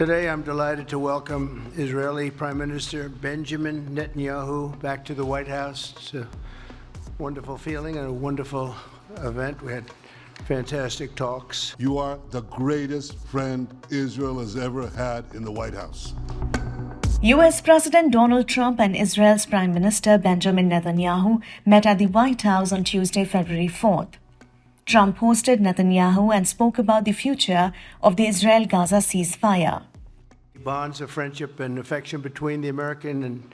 Today, I'm delighted to welcome Israeli Prime Minister Benjamin Netanyahu back to the White House. It's a wonderful feeling and a wonderful event. We had fantastic talks. You are the greatest friend Israel has ever had in the White House. U.S. President Donald Trump and Israel's Prime Minister Benjamin Netanyahu met at the White House on Tuesday, February 4th. Trump hosted Netanyahu and spoke about the future of the Israel-Gaza ceasefire. Bonds of friendship and affection between the American and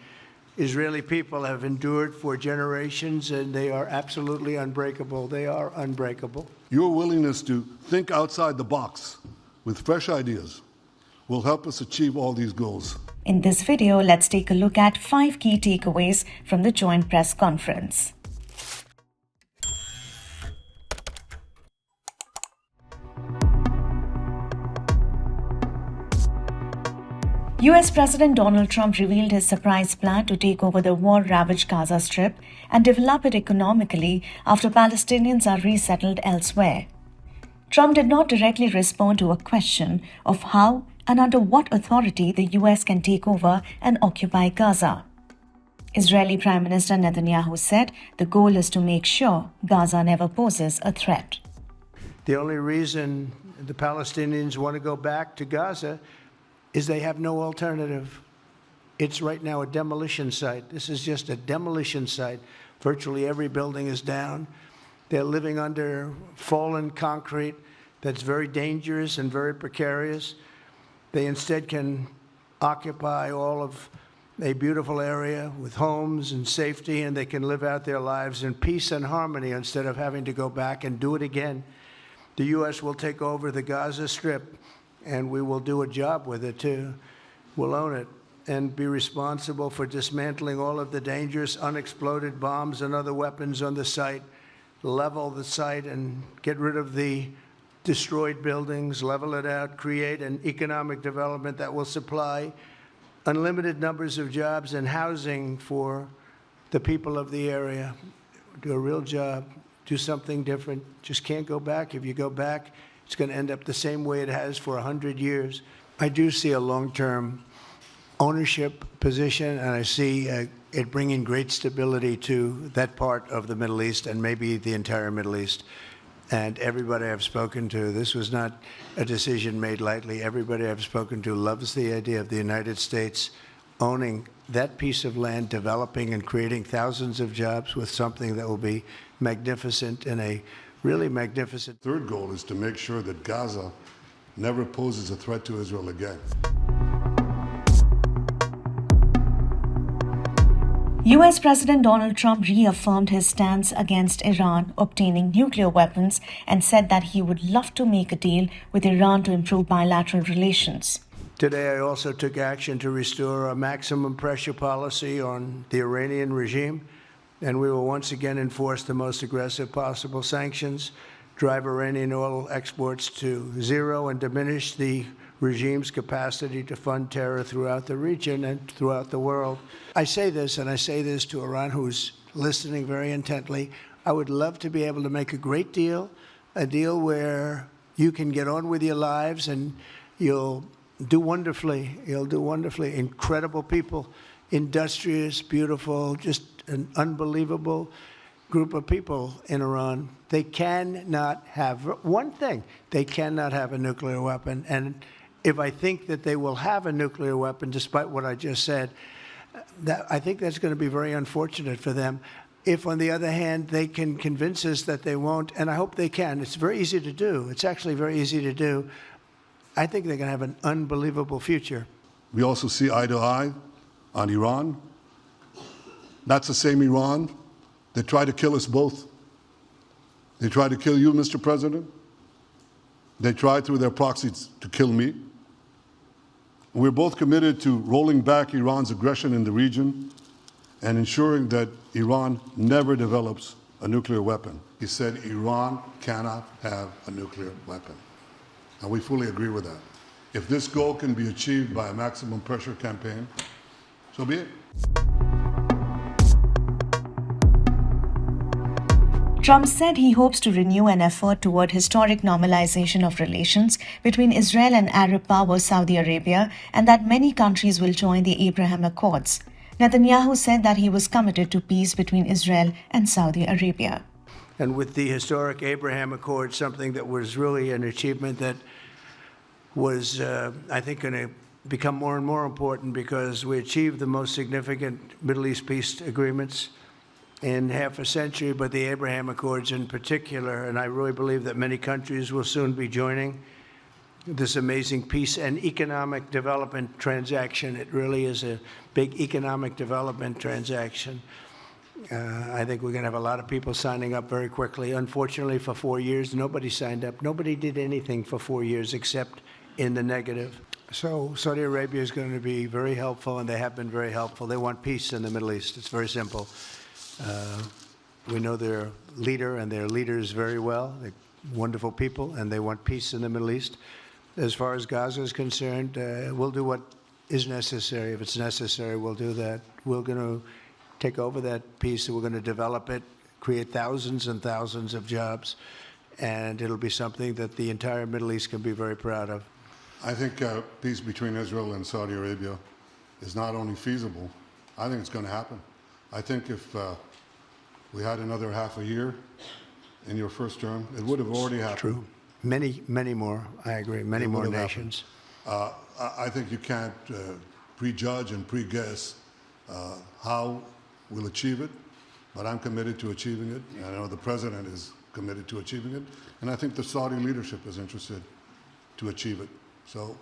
Israeli people have endured for generations, and they are absolutely unbreakable. They are unbreakable. Your willingness to think outside the box with fresh ideas will help us achieve all these goals. In this video, let's take a look at 5 key takeaways from the joint press conference. U.S. President Donald Trump revealed his surprise plan to take over the war-ravaged Gaza Strip and develop it economically after Palestinians are resettled elsewhere. Trump did not directly respond to a question of how and under what authority the U.S. can take over and occupy Gaza. Israeli Prime Minister Netanyahu said the goal is to make sure Gaza never poses a threat. The only reason the Palestinians want to go back to Gaza is they have no alternative. It's right now a demolition site. This is just a demolition site. Virtually every building is down. They're living under fallen concrete that's very dangerous and very precarious. They instead can occupy all of a beautiful area with homes and safety, and they can live out their lives in peace and harmony instead of having to go back and do it again. The U.S. will take over the Gaza Strip, and we will do a job with it, too. We'll own it and be responsible for dismantling all of the dangerous unexploded bombs and other weapons on the site, level the site and get rid of the destroyed buildings, level it out, create an economic development that will supply unlimited numbers of jobs and housing for the people of the area. Do a real job, do something different. Just can't go back. If you go back, it's going to end up the same way it has for 100 years. I do see a long-term ownership position, and I see it bringing great stability to that part of the Middle East and maybe the entire Middle East. And everybody I've spoken to, this was not a decision made lightly. Everybody I've spoken to loves the idea of the United States owning that piece of land, developing and creating thousands of jobs with something that will be magnificent and a really magnificent. Third goal is to make sure that Gaza never poses a threat to Israel again. U.S. President Donald Trump reaffirmed his stance against Iran obtaining nuclear weapons and said that he would love to make a deal with Iran to improve bilateral relations. Today, I also took action to restore a maximum pressure policy on the Iranian regime, and we will once again enforce the most aggressive possible sanctions, drive Iranian oil exports to zero, and diminish the regime's capacity to fund terror throughout the region and throughout the world. I say this, and I say this to Iran, who's listening very intently. I would love to be able to make a great deal, a deal where you can get on with your lives and you'll do wonderfully. You'll do wonderfully. Incredible people, industrious, beautiful, just an unbelievable group of people in Iran. They cannot have one thing. They cannot have a nuclear weapon. And if I think that they will have a nuclear weapon, despite what I just said, I think that's going to be very unfortunate for them. If, on the other hand, they can convince us that they won't, and I hope they can. It's very easy to do. It's actually very easy to do. I think they're going to have an unbelievable future. We also see eye to eye on Iran. That's the same Iran that tried to kill us both. They tried to kill you, Mr. President. They tried through their proxies to kill me. We're both committed to rolling back Iran's aggression in the region and ensuring that Iran never develops a nuclear weapon. He said Iran cannot have a nuclear weapon. And we fully agree with that. If this goal can be achieved by a maximum pressure campaign, so be it. Trump said he hopes to renew an effort toward historic normalization of relations between Israel and Arab power Saudi Arabia, and that many countries will join the Abraham Accords. Netanyahu said that he was committed to peace between Israel and Saudi Arabia. And with the historic Abraham Accord, something that was really an achievement that was, I think, going to become more and more important because we achieved the most significant Middle East peace agreements in half a century, but the Abraham Accords in particular, and I really believe that many countries will soon be joining this amazing peace and economic development transaction. It really is a big economic development transaction. I think we're going to have a lot of people signing up very quickly. Unfortunately, for 4 years, nobody signed up. Nobody did anything for 4 years except in the negative. So Saudi Arabia is going to be very helpful, and they have been very helpful. They want peace in the Middle East. It's very simple. We know their leader and their leaders very well. They're wonderful people, and they want peace in the Middle East. As far as Gaza is concerned, we'll do what is necessary. If it's necessary, we'll do that. We're going to take over that peace, and we're going to develop it, create thousands and thousands of jobs, and it'll be something that the entire Middle East can be very proud of. I think peace between Israel and Saudi Arabia is not only feasible, I think it's going to happen. I think if we had another half a year in your first term, it would have already happened. True. Many more, I agree, many more nations. I think you can't prejudge and pre-guess how we'll achieve it, but I'm committed to achieving it. And I know the president is committed to achieving it, and I think the Saudi leadership is interested to achieve it. So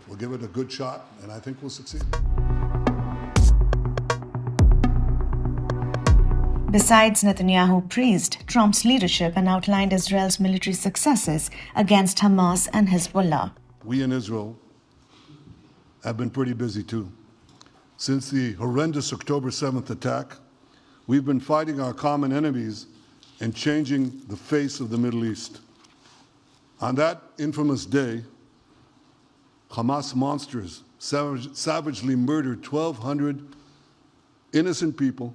we'll give it a good shot, and I think we'll succeed. Besides, Netanyahu praised Trump's leadership and outlined Israel's military successes against Hamas and Hezbollah. We in Israel have been pretty busy too. Since the horrendous October 7th attack, we've been fighting our common enemies and changing the face of the Middle East. On that infamous day, Hamas monsters savagely murdered 1,200 innocent people,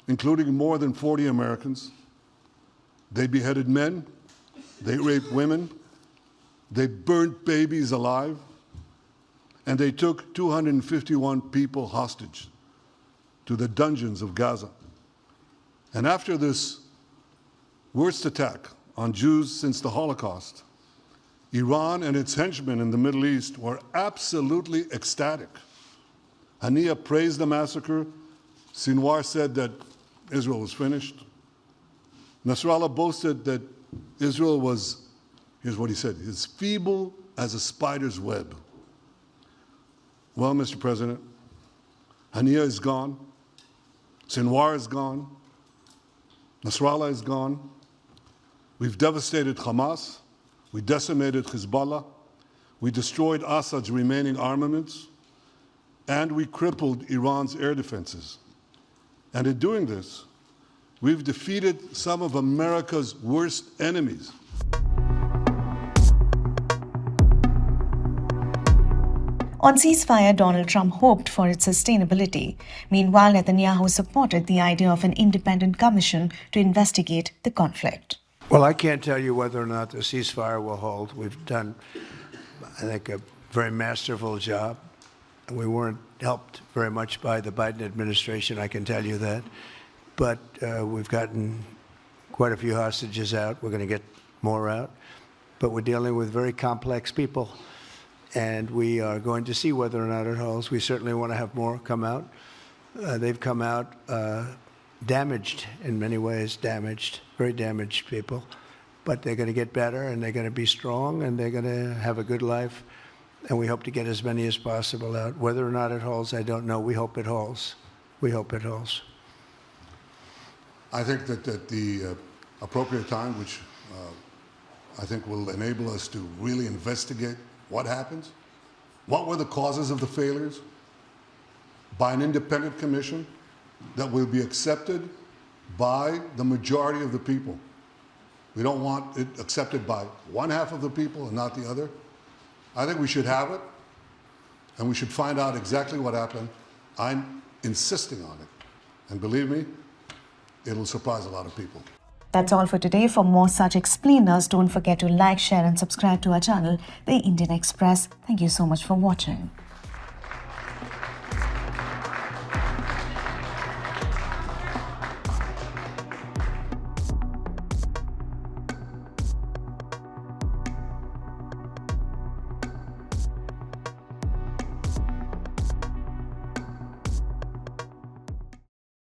including more than 40 Americans. They beheaded men, they raped women, they burnt babies alive, and they took 251 people hostage to the dungeons of Gaza. And after this worst attack on Jews since the Holocaust, Iran and its henchmen in the Middle East were absolutely ecstatic. Haniya praised the massacre. Sinwar said that Israel was finished. Nasrallah boasted that Israel was, here's what he said, as feeble as a spider's web. Well, Mr. President, Haniya is gone. Sinwar is gone. Nasrallah is gone. We've devastated Hamas. We decimated Hezbollah. We destroyed Assad's remaining armaments. And we crippled Iran's air defenses. And in doing this, we've defeated some of America's worst enemies. On ceasefire, Donald Trump hoped for its sustainability. Meanwhile, Netanyahu supported the idea of an independent commission to investigate the conflict. Well, I can't tell you whether or not the ceasefire will hold. We've done, I think, a very masterful job. We weren't helped very much by the Biden administration, I can tell you that. But we've gotten quite a few hostages out. We're going to get more out. But we're dealing with very complex people. And we are going to see whether or not it holds. We certainly want to have more come out. They've come out damaged in many ways, very damaged people. But they're going to get better, and they're going to be strong, and they're going to have a good life. And we hope to get as many as possible out. Whether or not it holds, I don't know. We hope it holds. We hope it holds. I think that at the appropriate time, which I think will enable us to really investigate what happens, what were the causes of the failures, by an independent commission that will be accepted by the majority of the people. We don't want it accepted by one half of the people and not the other. I think we should have it, and we should find out exactly what happened. I'm insisting on it. And believe me, it'll surprise a lot of people. That's all for today. For more such explainers, don't forget to like, share and subscribe to our channel, The Indian Express. Thank you so much for watching.